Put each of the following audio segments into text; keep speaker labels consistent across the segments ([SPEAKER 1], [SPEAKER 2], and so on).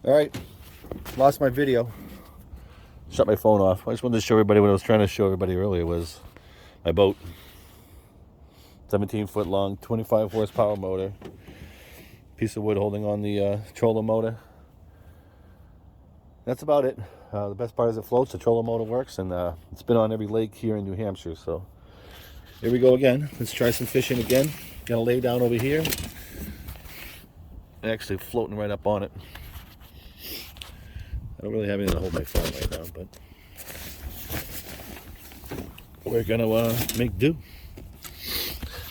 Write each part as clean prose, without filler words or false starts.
[SPEAKER 1] All right, lost my video. Shut my phone off. I just wanted to show everybody what I was trying to show everybody earlier was my boat. 17-foot long, 25 horsepower motor. Piece of wood holding on the trolling motor. That's about it. The best part is it floats, the trolling motor works, and it's been on every lake here in New Hampshire. So here we go again. Let's try some fishing again. Got to lay down over here. Actually floating right up on it. I don't really have anything to hold my phone right now, but we're gonna make do.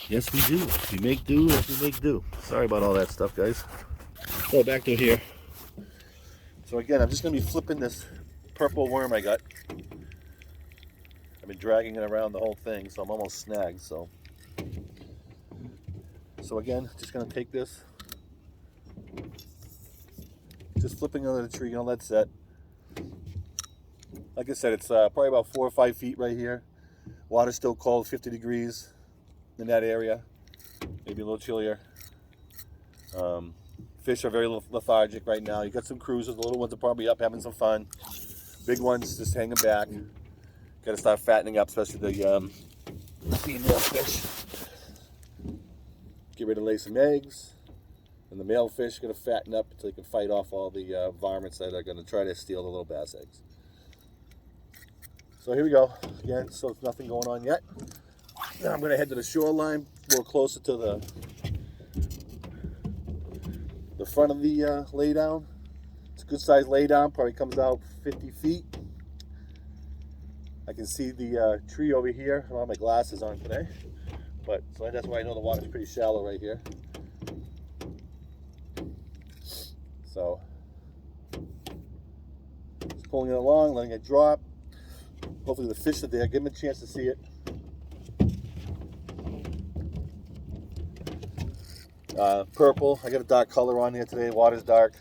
[SPEAKER 1] Yes, we do. We make do as we make do. Sorry about all that stuff, guys. So back to here. So again, I'm just gonna be flipping this purple worm I got. I've been dragging it around the whole thing, so I'm almost snagged. So again, just gonna take this, just flipping under the tree, let set. Like I said, it's probably about 4 or 5 feet right here. Water's still cold, 50 degrees in that area, maybe a little chillier. Fish are very lethargic right now. You got some cruisers, the little ones are probably up having some fun. Big ones just hanging back. Got to start fattening up, especially the female fish. Get ready to lay some eggs. And the male fish are going to fatten up until they can fight off all the varmints that are going to try to steal the little bass eggs. So here we go. Again, so it's nothing going on yet. Now I'm going to head to the shoreline, a little closer to the front of the laydown. It's a good sized laydown, probably comes out 50 feet. I can see the tree over here. I don't have my glasses on today, but so that's why I know the water's pretty shallow right here. So just pulling it along, letting it drop. Hopefully the fish are there. Give them a chance to see it. Purple. I got a dark color on here today. Water's dark.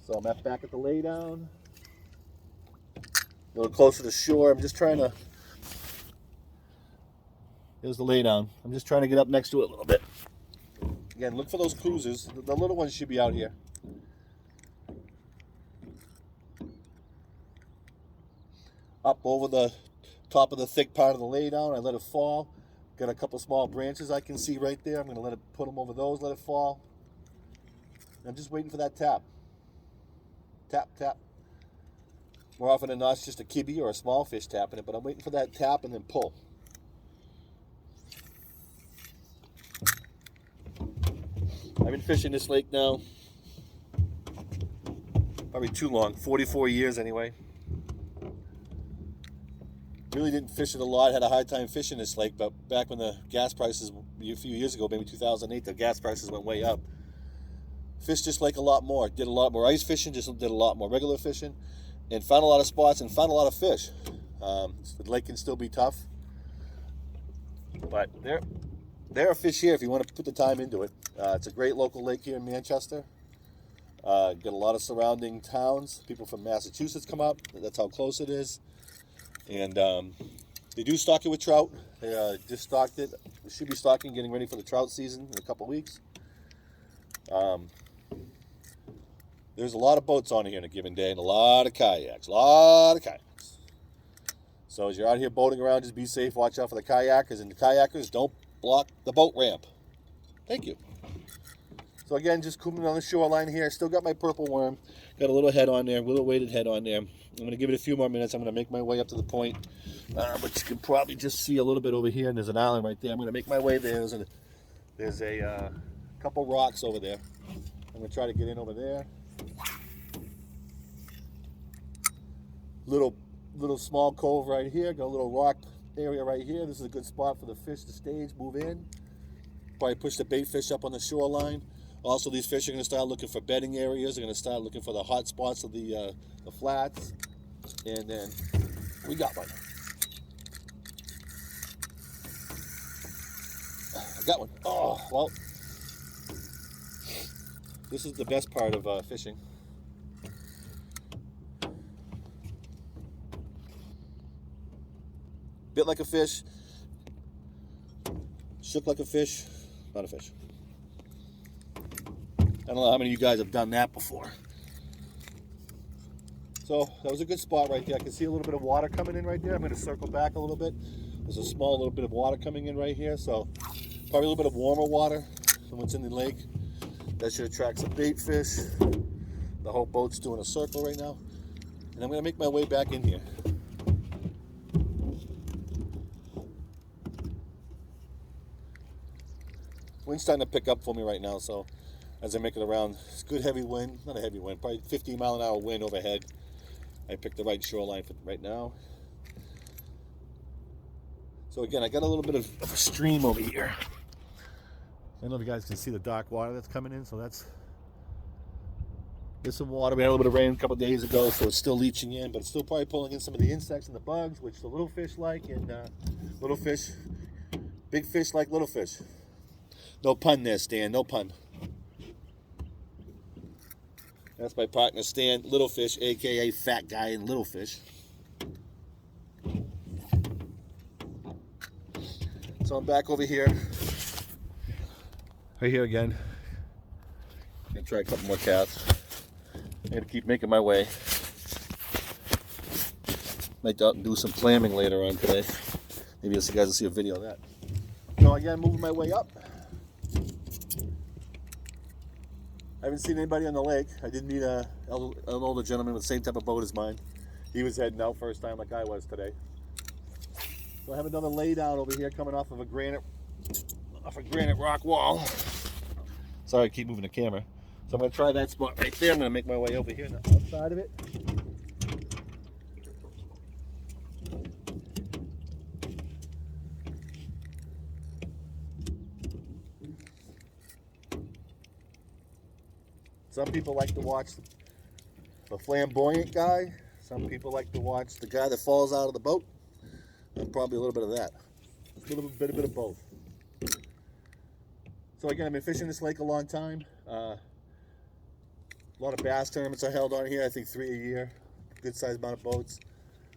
[SPEAKER 1] So I'm back at the laydown. A little closer to shore. I'm just trying to. Here's the laydown. I'm just trying to get up next to it a little bit. Again, look for those cruisers. The little ones should be out here. Up over the top of the thick part of the laydown. I let it fall. Got a couple small branches I can see right there. I'm going to put them over those, let it fall. I'm just waiting for that tap. Tap, tap. More often than not, it's just a kibby or a small fish tapping it, but I'm waiting for that tap and then pull. I've been fishing this lake now probably too long, 44 years anyway. Really didn't fish it a lot, had a hard time fishing this lake, but back when the gas prices, a few years ago, maybe 2008, the gas prices went way up. Fished this lake a lot more, did a lot more ice fishing, just did a lot more regular fishing, and found a lot of spots and found a lot of fish. The lake can still be tough, but there are fish here if you want to put the time into it. It's a great local lake here in Manchester. Got a lot of surrounding towns. People from Massachusetts come up. That's how close it is. And they do stock it with trout. They just stocked it. We should be stocking, getting ready for the trout season in a couple weeks. There's a lot of boats on here in a given day and a lot of kayaks. So as you're out here boating around, just be safe. Watch out for the kayakers, and the kayakers don't block the boat ramp. Thank you. So again, just cooming on the shoreline here. Still got my purple worm. Got a little head on there, a little weighted head on there. I'm going to give it a few more minutes. I'm going to make my way up to the point. But you can probably just see a little bit over here, and there's an island right there. I'm going to make my way there. There's a couple rocks over there. I'm going to try to get in over there. Little small cove right here. Got a little rock area right here. This is a good spot for the fish to stage, move in. Probably push the bait fish up on the shoreline. Also, these fish are going to start looking for bedding areas. They're going to start looking for the hot spots of the flats. And then we got one. I got one. Oh, well, this is the best part of fishing. Bit like a fish, shook like a fish, not a fish. I don't know how many of you guys have done that before. So that was a good spot right there. I can see a little bit of water coming in right there. I'm going to circle back a little bit. There's a small little bit of water coming in right here, so probably a little bit of warmer water than what's in the lake. That should attract some bait fish. The whole boat's doing a circle right now. And I'm going to make my way back in here. Wind's starting to pick up for me right now, so as I make it around, it's good heavy wind, not a heavy wind, probably 15 mile an hour wind overhead. I picked the right shoreline for right now. So again, I got a little bit of a stream over here. I don't know if you guys can see the dark water that's coming in, so there's some water. We had a little bit of rain a couple of days ago, so it's still leaching in, but it's still probably pulling in some of the insects and the bugs, which the little fish like, and little fish, big fish like little fish. No pun there, Stan, no pun. That's my partner, Stan, Little Fish, aka Fat Guy in Little Fish. So I'm back over here. Right here again. I'm gonna try a couple more casts. I'm gonna keep making my way. Might do some clamming later on today. Maybe you guys will see a video of that. So again, moving my way up. I haven't seen anybody on the lake. I did meet an older gentleman with the same type of boat as mine. He was heading out first time like I was today. So I have another lay down over here coming off a granite rock wall. Sorry, I keep moving the camera. So I'm going to try that spot right there. I'm going to make my way over here on the outside of it. Some people like to watch the flamboyant guy. Some people like to watch the guy that falls out of the boat. And probably a little bit of that. A little bit of both. So again, I've been fishing this lake a long time. A lot of bass tournaments are held on here. I think 3 a year. Good sized amount of boats.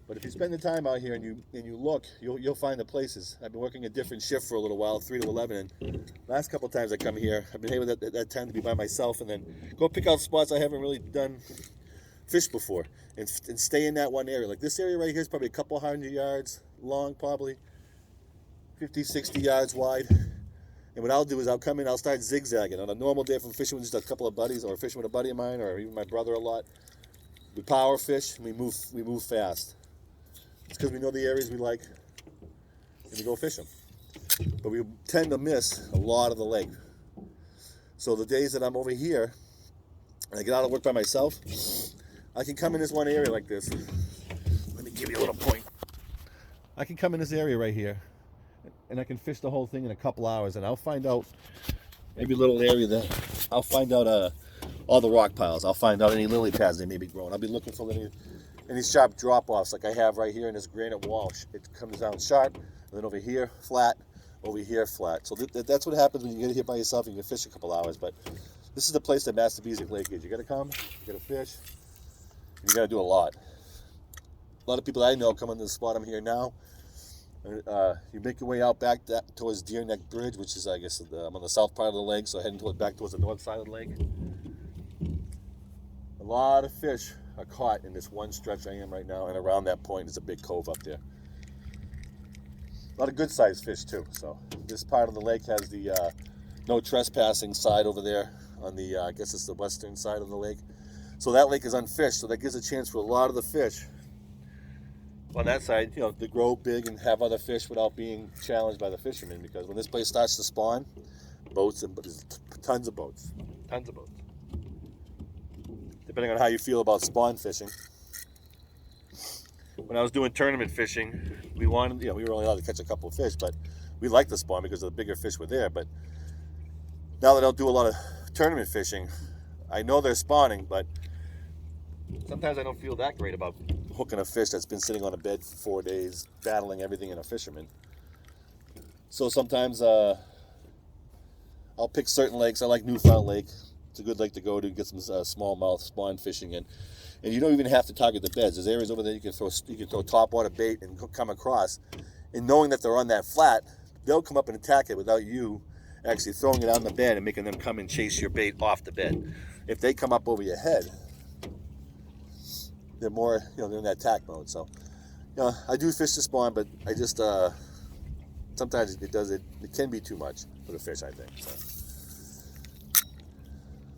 [SPEAKER 1] But if you spend the time out here and you look, you'll find the places. I've been working a different shift for a little while, 3 to 11, and last couple times I come here, I've been able at that time to be by myself and then go pick out spots I haven't really done fish before and stay in that one area. Like this area right here is probably a couple 100 yards long, probably 50, 60 yards wide. And what I'll do is I'll come in, I'll start zigzagging. On a normal day, if I'm fishing with just a couple of buddies or fishing with a buddy of mine or even my brother a lot, we power fish and we move fast. It's because we know the areas we like and we go fish them. But we tend to miss a lot of the lake. So the days that I'm over here and I get out of work by myself, I can come in this one area like this. Let me give you a little point. I can come in this area right here and I can fish the whole thing in a couple hours, and I'll find out maybe a little area that I'll find out all the rock piles. I'll find out any lily pads they may be growing. I'll be looking for any sharp drop-offs like I have right here in this granite wall. It comes down sharp, and then over here flat, over here flat. So that's what happens when you get here by yourself and you can fish a couple hours. But this is the place that Master Bezic Lake is. You got to come, you got to fish, and you got to do a lot. A lot of people I know come on the spot I'm here now. You make your way out back towards Deer Neck Bridge, which is, I guess, I'm on the south part of the lake, so heading back towards the north side of the lake. A lot of fish are caught in this one stretch I am right now, and around that point is a big cove up there. A lot of good sized fish too. So this part of the lake has the no trespassing side over there on the, I guess it's the western side of the lake. So that lake is unfished, so that gives a chance for a lot of the fish on that side, to grow big and have other fish without being challenged by the fishermen. Because when this place starts to spawn, boats and tons of boats. Depending on how you feel about spawn fishing. When I was doing tournament fishing, we wanted, we were only allowed to catch a couple of fish, but we liked the spawn because the bigger fish were there. But now that I don't do a lot of tournament fishing, I know they're spawning, but sometimes I don't feel that great about hooking a fish that's been sitting on a bed for 4 days, battling everything in a fisherman. So sometimes I'll pick certain lakes. I like Newfound Lake. It's a good lake to go to, get some smallmouth spawn fishing in. And you don't even have to target the beds. There's areas over there you can throw topwater bait and come across. And knowing that they're on that flat, they'll come up and attack it without you actually throwing it on the bed and making them come and chase your bait off the bed. If they come up over your head, they're more, they're in that attack mode. So, I do fish to spawn, but I just, sometimes it can be too much for the fish, I think. So.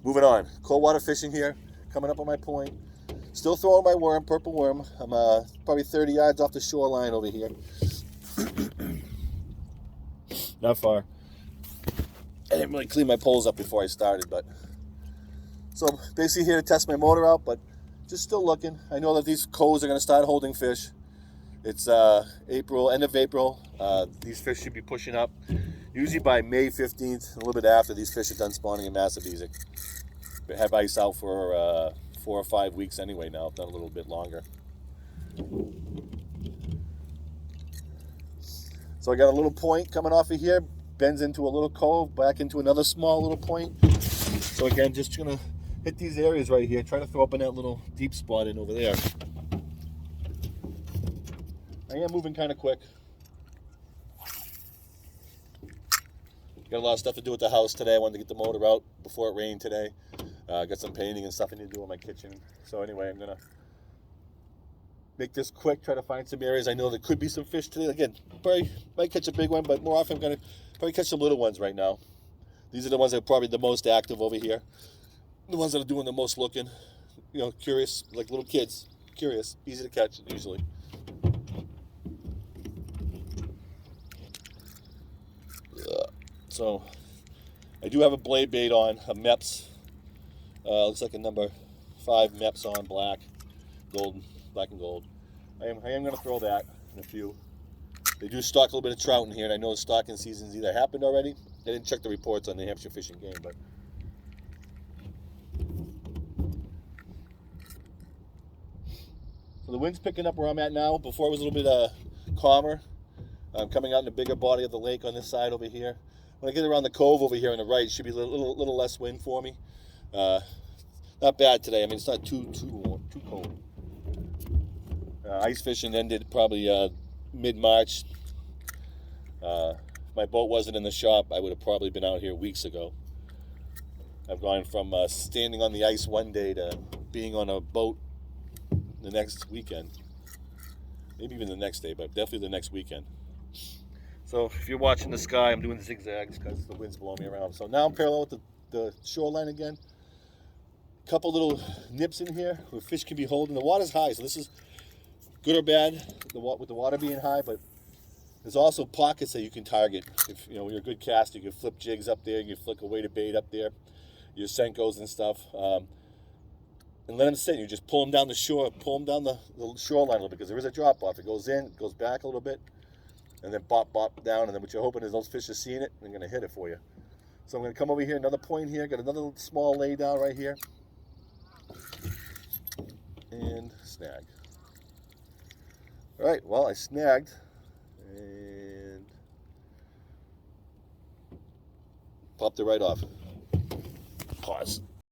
[SPEAKER 1] Moving on, cold water fishing here, coming up on my point. Still throwing my worm, purple worm. I'm probably 30 yards off the shoreline over here. Not far. I didn't really clean my poles up before I started, but so basically here to test my motor out, but just still looking. I know that these coves are going to start holding fish. It's April, end of April. These fish should be pushing up. Usually by May 15th, a little bit after, these fish are done spawning in Massapequa. They have ice out for 4 or 5 weeks anyway now, if not a little bit longer. So I got a little point coming off of here, bends into a little cove, back into another small little point. So again, just gonna hit these areas right here, try to throw up in that little deep spot in over there. I am moving kind of quick. Got a lot of stuff to do at the house today. I wanted to get the motor out before it rained today. Got some painting and stuff I need to do in my kitchen. So anyway, I'm gonna make this quick, try to find some areas. I know there could be some fish today. Again, probably might catch a big one, but more often I'm gonna probably catch some little ones right now. These are the ones that are probably the most active over here. The ones that are doing the most looking, curious, like little kids. Curious, easy to catch usually. So I do have a blade bait on, a Meps. Looks like a number 5 Meps on, black and gold. I am going to throw that in a few. They do stock a little bit of trout in here, and I know the stocking season's either happened already. I didn't check the reports on the New Hampshire Fish and Game, but so the wind's picking up where I'm at now. Before it was a little bit calmer. I'm coming out in the bigger body of the lake on this side over here. When I get around the cove over here on the right, it should be a little less wind for me. Not bad today. I mean, it's not too cold. Ice fishing ended probably mid-March. If my boat wasn't in the shop, I would have probably been out here weeks ago. I've gone from standing on the ice one day to being on a boat the next weekend. Maybe even the next day, but definitely the next weekend. So if you're watching the sky, I'm doing zigzags because the wind's blowing me around. So now I'm parallel with the shoreline again. A couple little nips in here where fish can be holding. The water's high, so this is good or bad with the water being high, but there's also pockets that you can target. If when you're a good caster, you can flip jigs up there, you can flick a weighted bait up there, your Senkos and stuff, and let them sit. You just pull them down the shore, pull them down the shoreline a little bit because there is a drop off. It goes in, it goes back a little bit, and then bop down, and then what you're hoping is those fish are seeing it and they're going to hit it for you. So I'm going to come over here, another point here, got another small lay down right here, and snag. All right, well, I snagged, and popped it right off. Pause.